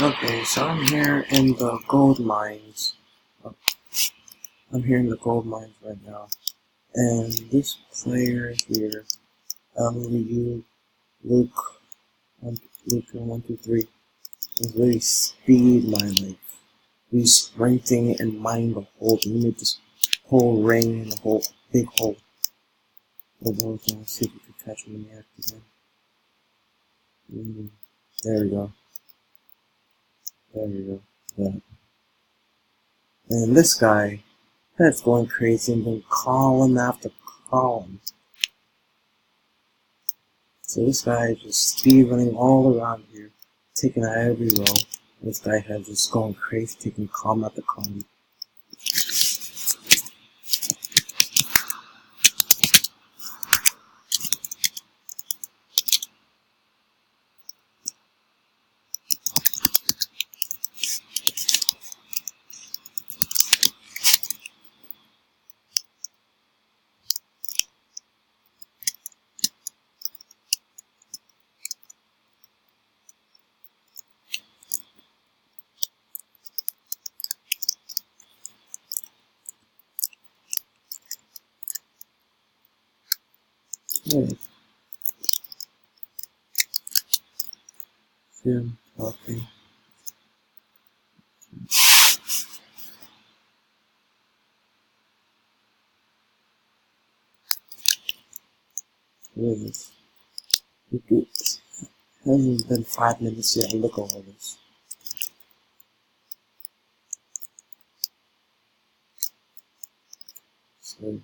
Okay, so I'm here in the gold mines. I'm here in the gold mines right now. And this player here, Luke 123, is really speed mining. He's sprinting and mining the hole. He made this whole ring and the whole big hole. Let's see if we can catch him in the act again. There we go. There we go. Yeah. And this guy, that's going crazy and then column after column. So this guy is just speed running all around here, taking out every row. This guy has just going crazy, taking column after column. Yeah. Him talking. Look at this. It hasn't been 5 minutes yet. Look at all this. So